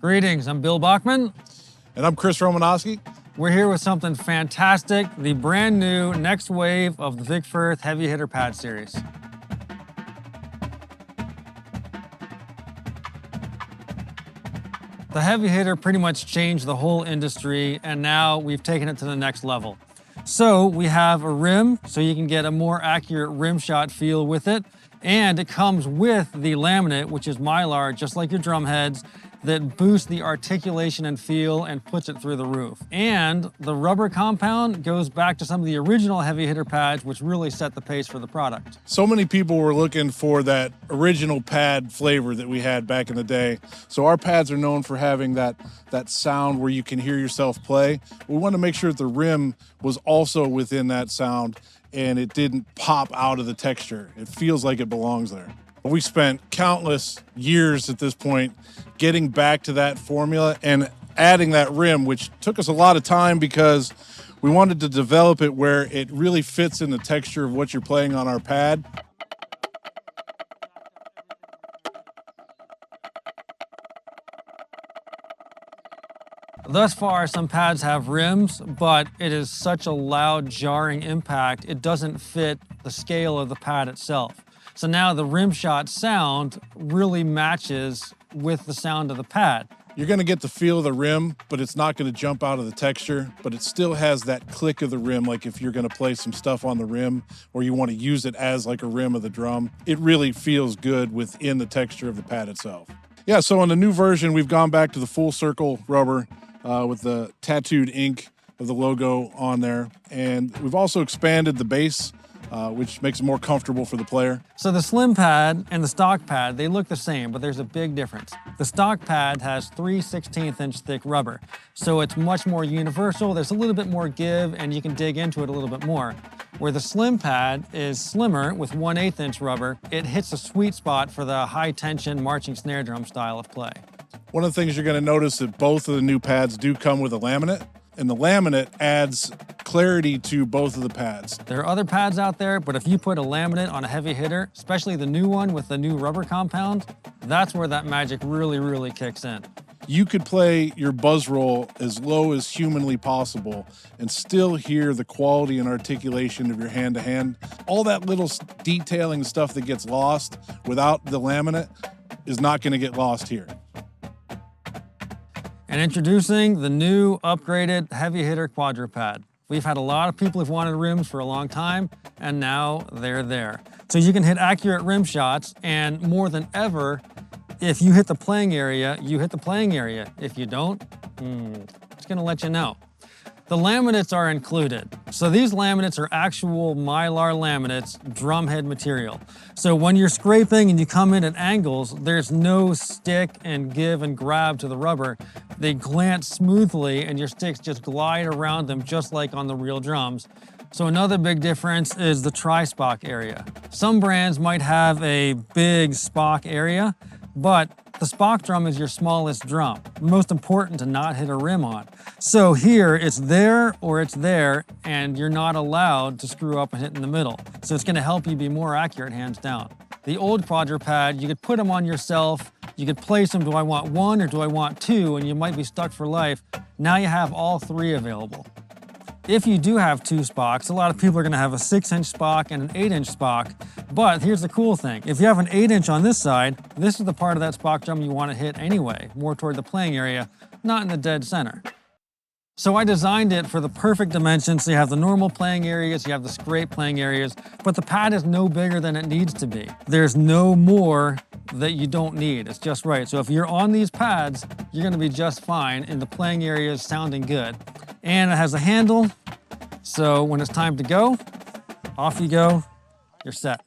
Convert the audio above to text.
Greetings, I'm Bill Bachman. And I'm Chris Romanowski. We're here with something fantastic, the brand new next wave of the Vic Firth Heavy Hitter Pad Series. The Heavy Hitter pretty much changed the whole industry, and now we've taken it to the next level. So we have a rim, so you can get a more accurate rim shot feel with it, and it comes with the laminate, which is Mylar, just like your drum heads, that boosts the articulation and feel and puts it through the roof. And the rubber compound goes back to some of the original Heavy Hitter pads, which really set the pace for the product. So many people were looking for that original pad flavor that we had back in the day. So our pads are known for having that sound where you can hear yourself play. We want to make sure that the rim was also within that sound and it didn't pop out of the texture. It feels like it belongs there. We spent countless years at this point getting back to that formula and adding that rim, which took us a lot of time because we wanted to develop it where it really fits in the texture of what you're playing on our pad. Thus far, some pads have rims, but it is such a loud, jarring impact, it doesn't fit the scale of the pad itself. So now the rim shot sound really matches with the sound of the pad. You're gonna get the feel of the rim, but it's not gonna jump out of the texture, but it still has that click of the rim, like if you're gonna play some stuff on the rim or you wanna use it as like a rim of the drum, it really feels good within the texture of the pad itself. Yeah, so on the new version, we've gone back to the full circle rubber with the tattooed ink of the logo on there. And we've also expanded the base, which makes it more comfortable for the player. So the Slimpad and the Stockpad, they look the same, but there's a big difference. The Stockpad has 3/16 inch thick rubber, so it's much more universal. There's a little bit more give, and you can dig into it a little bit more. Where the Slimpad is slimmer with 1/8 inch rubber, it hits a sweet spot for the high tension marching snare drum style of play. One of the things you're gonna notice that both of the new pads do come with a laminate, and the laminate adds clarity to both of the pads. There are other pads out there, but if you put a laminate on a Heavy Hitter, especially the new one with the new rubber compound, that's where that magic really kicks in. You could play your buzz roll as low as humanly possible and still hear the quality and articulation of your hand-to-hand. All that little detailing stuff that gets lost without the laminate is not gonna get lost here. And introducing the new upgraded Heavy Hitter Quadrupad. We've had a lot of people who've wanted rims for a long time, and now they're there. So you can hit accurate rim shots, and more than ever, if you hit the playing area, you hit the playing area. If you don't, it's gonna let you know. The laminates are included. So these laminates are actual Mylar laminates, drumhead material. So when you're scraping and you come in at angles, there's no stick and give and grab to the rubber. They glance smoothly and your sticks just glide around them just like on the real drums. So another big difference is the tri-spock area. Some brands might have a big spock area, but the spock drum is your smallest drum, most important to not hit a rim on. So here, it's there or it's there, and you're not allowed to screw up and hit in the middle. So it's gonna help you be more accurate, hands down. The old Quadrupad, you could put them on yourself, you could place them, do I want one or do I want two, and you might be stuck for life. Now you have all three available. If you do have two spocks, a lot of people are gonna have a 6-inch spock and an 8-inch spock, but here's the cool thing. If you have an 8-inch on this side, this is the part of that spock drum you wanna hit anyway, more toward the playing area, not in the dead center. So I designed it for the perfect dimensions. So you have the normal playing areas, you have the scrape playing areas, but the pad is no bigger than it needs to be. There's no more that you don't need, it's just right. So if you're on these pads, you're gonna be just fine in the playing areas sounding good. And it has a handle, so when it's time to go, off you go, you're set.